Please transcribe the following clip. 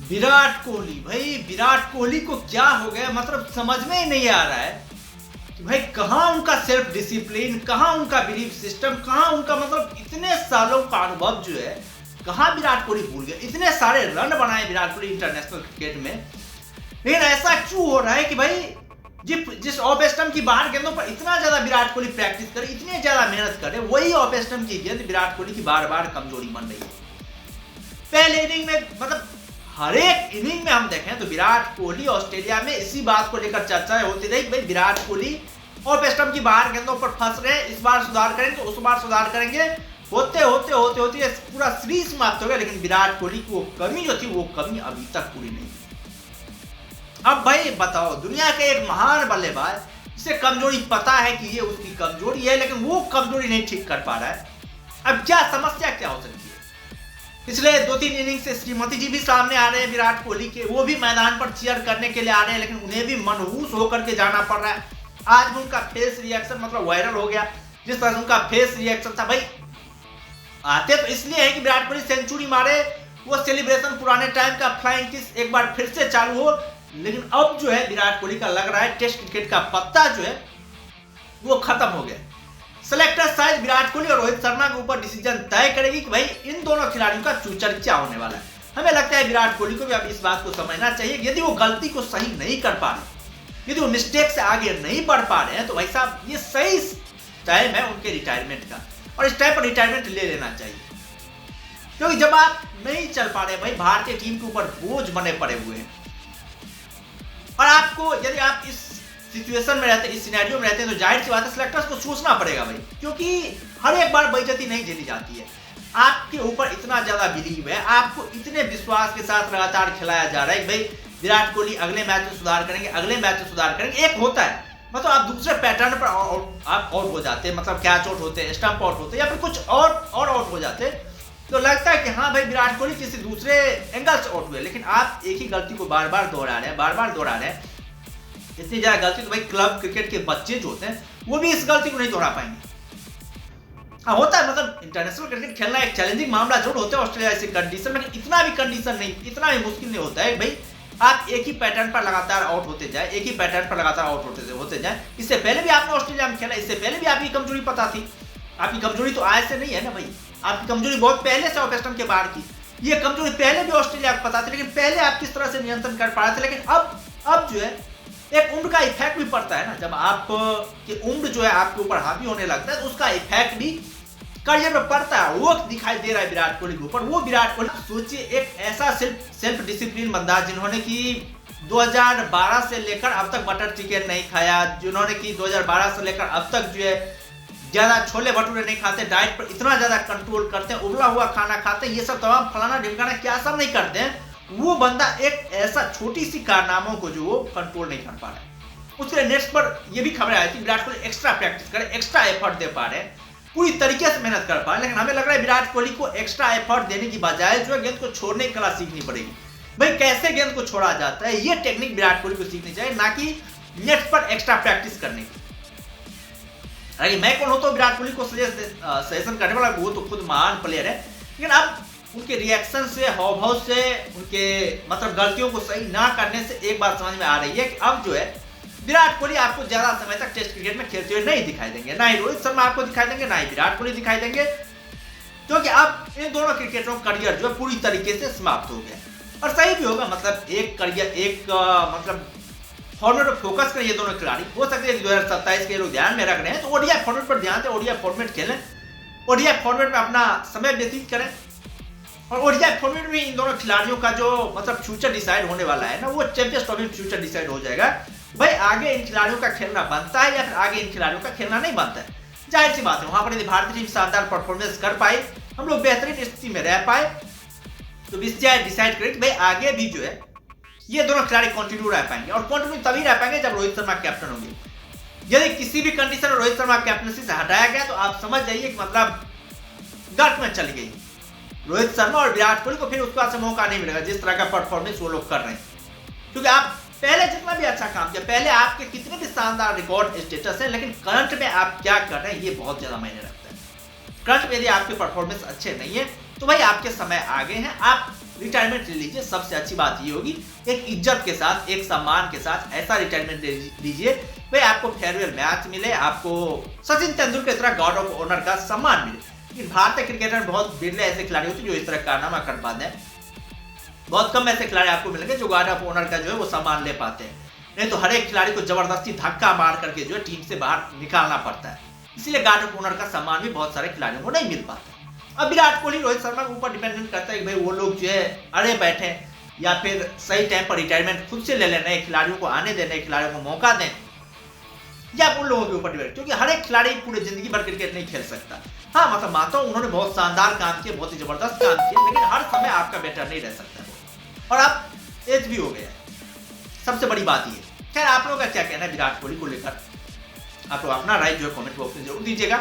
विराट कोहली, भाई विराट कोहली को क्या हो गया, मतलब समझ में ही नहीं आ रहा है कि भाई कहाँ उनका सेल्फ डिसिप्लिन, कहाँ उनका बिलीफ सिस्टम, कहाँ उनका मतलब इतने सालों का अनुभव जो है, कहाँ विराट कोहली भूल गए। इतने सारे रन बनाए विराट कोहली इंटरनेशनल क्रिकेट में, लेकिन ऐसा क्यों हो रहा है कि भाई जिस ऑफ स्टंप की बाहर गेंदों पर इतना ज्यादा विराट कोहली प्रैक्टिस करे, इतनी ज्यादा मेहनत करे, वही ऑफ स्टंप की गेंद विराट कोहली की बार बार कमजोरी बन रही है। पहले इनिंग में मतलब हर एक इनिंग में हम देखें तो विराट कोहली ऑस्ट्रेलिया में इसी बात को लेकर चर्चा होती रही कि भाई विराट कोहली ऑफ स्टंप की बाहर गेंदों पर फंस रहे हैं, इस बार सुधार करेंगे तो उस बार सुधार करेंगे। होते होते होते होते पूरा सीरीज समाप्त हो गया, लेकिन विराट कोहली की वो कमी जो थी वो कमी अभी तक पूरी नहीं। अब भाई बताओ, दुनिया के एक महान बल्लेबाज जिसे कमजोरी पता है कि ये उसकी कमजोरी है, लेकिन वो कमजोरी नहीं ठीक कर पा रहा है। अब क्या समस्या क्या हो सकती है? पिछले 2-3 इनिंग से श्रीमती जी भी सामने आ रहे हैं विराट कोहली के, वो भी मैदान पर चीयर करने के लिए आ रहे हैं, लेकिन उन्हें भी मनहूस होकर के जाना पड़ रहा है। आज भी उनका फेस रिएक्शन मतलब वायरल हो गया, जिस तरह से उनका फेस रिएक्शन था। भाई आते तो इसलिए है कि विराट कोहली सेंचुरी मारे, वो सेलिब्रेशन पुराने टाइम का फ्लाइंग किस एक बार फिर से चालू हो, लेकिन अब जो है विराट कोहली का लग रहा है टेस्ट क्रिकेट का पत्ता जो है वो खत्म हो गया। सेलेक्टर शायद विराट कोहली और रोहित शर्मा के ऊपर डिसीजन तय करेगी कि भाई इन दोनों खिलाड़ियों का फ्यूचर क्या होने वाला है। हमें लगता है विराट कोहली को भी अब इस बात को समझना चाहिए, यदि वो गलती को सही नहीं कर पा रहे, यदि वो मिस्टेक से आगे नहीं बढ़ पा रहे हैं, तो भाई साहब ये सही टाइम है उनके रिटायरमेंट का, और इस टाइम पर रिटायरमेंट ले लेना चाहिए। क्योंकि जब आप नहीं चल पा रहे भाई, भारतीय टीम के ऊपर बोझ बने पड़े हुए हैं, और आपको यदि आप इस सिचुएशन में रहते, इस सिनेरियो में रहते हैं, तो जाहिर सी बात है सिलेक्टर्स को सोचना पड़ेगा भाई, क्योंकि हर एक बार बेइज्जती नहीं झेली जाती है। आपके ऊपर इतना ज्यादा बिलीव है, आपको इतने विश्वास के साथ लगातार खिलाया जा रहा है कि भाई विराट कोहली अगले मैच में सुधार करेंगे, अगले मैच में सुधार करेंगे। एक होता है मतलब आप दूसरे पैटर्न पर आप आउट हो जाते हैं, मतलब कैच आउट होते हैं, स्टंप आउट होते हैं, या फिर कुछ और आउट हो जाते हैं, तो लगता है कि हाँ भाई विराट कोहली किसी दूसरे एंगल से आउट हुए। लेकिन आप एक ही गलती को बार बार दोहरा रहे हैं, इतनी ज्यादा गलती तो भाई क्लब क्रिकेट के बच्चे जो होते हैं वो भी इस गलती को नहीं दोहरा पाएंगे। हाँ होता है, मतलब इंटरनेशनल क्रिकेट खेलना एक चैलेंजिंग मामला जरूर होता है ऑस्ट्रेलिया ऐसी कंडीशन में, इतना भी कंडीशन नहीं, इतना भी मुश्किल नहीं होता है भाई आप एक ही पैटर्न पर लगातार आउट होते जाए, एक ही पैटर्न पर लगातार आउट होते जाए। इससे पहले भी आपने ऑस्ट्रेलिया में खेला, इससे पहले भी आपकी कमजोरी पता थी। आपकी कमजोरी तो आज से नहीं है ना भाई, आपकी कमजोरी बहुत पहले से ऑफ स्टंप के बाहर की, ये कमजोरी पहले भी ऑस्ट्रेलिया को पता थी, लेकिन पहले आप किस तरह से नियंत्रण कर पा रहे थे। लेकिन अब जो है एक उम्र का इफेक्ट भी पड़ता है ना, जब आप की उम्र जो है आपके ऊपर हावी होने लगता है तो उसका इफेक्ट भी करियर में पड़ता है, वो दिखाई दे रहा है विराट कोहली के ऊपर। वो विराट कोहली सोचिए एक ऐसा सेल्फ डिसिप्लिन बंदा जिन्होंने की 2012 से लेकर अब तक बटर चिकन नहीं खाया, जिन्होंने की 2012 से लेकर अब तक जो है ज्यादा छोले भटूरे नहीं खाते, डाइट पर इतना ज्यादा कंट्रोल करते हैं, उबला हुआ खाना खाते हैं, ये सब तमाम फलाना ढिमकाना क्या सब नहीं करते हैं। वो बंदा एक ऐसा छोटी सी कारनामों को जो वो कंट्रोल नहीं कर पा रहा है। उसके नेक्स्ट पर ये भी खबरें आई थी विराट कोहली एक्स्ट्रा प्रैक्टिस करे, एक्स्ट्रा एफर्ट दे पा रहे हैं, पूरी तरीके से मेहनत कर पा रहे हैं। लेकिन हमें लग रहा है विराट कोहली को एक्स्ट्रा एफर्ट देने की बजाय जो है गेंद को छोड़ने की कला सीखनी पड़ेगी। भाई कैसे गेंद को छोड़ा जाता है ये टेक्निक विराट कोहली को सीखनी चाहिए, ना कि नेट पर एक्स्ट्रा प्रैक्टिस करने की। अरे मैं कौन हो तो विराट कोहली को सजेशन करने वाला, वो तो खुद महान प्लेयर है, लेकिन अब उनके रिएक्शन से, हाव-भाव से, उनके मतलब गलतियों को सही ना करने से एक बात समझ में आ रही है कि अब जो है विराट कोहली आपको ज्यादा समय तक टेस्ट क्रिकेट में खेलते हुए नहीं दिखाई देंगे, ना ही रोहित शर्मा आपको दिखाई देंगे, ना ही विराट कोहली दिखाई देंगे, क्योंकि अब इन दोनों क्रिकेटरों का करियर जो है पूरी तरीके से समाप्त हो गया। और सही भी होगा, मतलब एक करियर मतलब फॉर्मेट पर फोकस करें ये दोनों खिलाड़ी। हो सकता है 2027 के लोग ध्यान में रख रहे हैं तो ओडीआई फॉर्मेट पर ध्यान दें, ओडीआई फॉर्मेट खेलें, ओडीआई फॉर्मेट में अपना समय व्यतीत करें, और ओडीआई फॉर्मेट में इन दोनों खिलाड़ियों का जो मतलब फ्यूचर डिसाइड होने वाला है ना, वो चैंपियंस ट्रॉफी में फ्यूचर डिसाइड हो जाएगा। भाई आगे इन खिलाड़ियों का खेलना बनता है या फिर आगे इन खिलाड़ियों का खेलना नहीं बनता है। जाहिर सी बात है वहां पर यदि भारतीय टीम शानदार परफॉर्मेंस कर पाई, हम लोग बेहतरीन स्थिति में रह पाए, तो डिसाइड करें कि भाई आगे भी जो है ये दोनों खिलाड़ी कंटिन्यू रह पाएंगे, और कंटिन्यू तभी रह पाएंगे जब रोहित शर्मा कैप्टन होंगे। यदि किसी भी कंडीशन में रोहित शर्मा कैप्टनसी से हटाया गया तो आप समझ जाइए कि मतलब गर्क में चली गई रोहित शर्मा, और विराट कोहली को फिर उसके बाद से मौका नहीं मिलेगा जिस तरह का परफॉर्मेंस वो लोग कर रहे हैं। क्योंकि आप पहले जितना भी अच्छा काम किया, पहले आपके कितने भी शानदार रिकॉर्ड स्टेटस है, लेकिन करंट में आप क्या कर रहे हैं ये बहुत ज्यादा मायने रखता है। करंट में यदि आपके परफॉर्मेंस अच्छे नहीं है तो भाई आपके समय आगे हैं, आप रिटायरमेंट ले लीजिए, सबसे अच्छी बात ये होगी एक इज्जत के साथ, एक सम्मान के साथ ऐसा रिटायरमेंट ले लीजिए भाई आपको फेयरवेल मैच मिले, आपको सचिन तेंदुलकर की तरह गॉड ऑफ ऑनर का सम्मान मिले। लेकिन भारतीय क्रिकेटर में बहुत बिरले ऐसे खिलाड़ी होते हैं जो इस तरह कारनामा कर पाते हैं। बहुत कम ऐसे खिलाड़ी आपको मिलेंगे जो गार्ड ऑफ ऑनर का जो है वो सम्मान ले पाते हैं, नहीं तो हर एक खिलाड़ी को जबरदस्ती धक्का मार करके जो है टीम से बाहर निकालना पड़ता है। इसीलिए गार्ड ऑफ ऑनर का सम्मान भी बहुत सारे खिलाड़ियों को नहीं मिल पाता। अब विराट कोहली रोहित शर्मा के ऊपर डिपेंडेंट करता है कि भाई वो लोग जो है अड़े बैठे या फिर सही टाइम पर रिटायरमेंट खुद से ले लें, नए खिलाड़ियों को आने दें, नए खिलाड़ियों को मौका दें, या उन लोगों के ऊपर डिपेंड, क्योंकि हर एक खिलाड़ी पूरी जिंदगी भर क्रिकेट नहीं खेल सकता। हाँ मतलब मानता हूँ उन्होंने बहुत शानदार काम किया, बहुत ही जबरदस्त काम किया, लेकिन हर समय आपका बेटर नहीं रह सकता और आप एज भी हो गया, सबसे बड़ी बात ये। खैर आप लोगों का क्या कहना है विराट कोहली को लेकर, आप लोग अपना राय जो है कमेंट बॉक्स में जरूर दीजिएगा।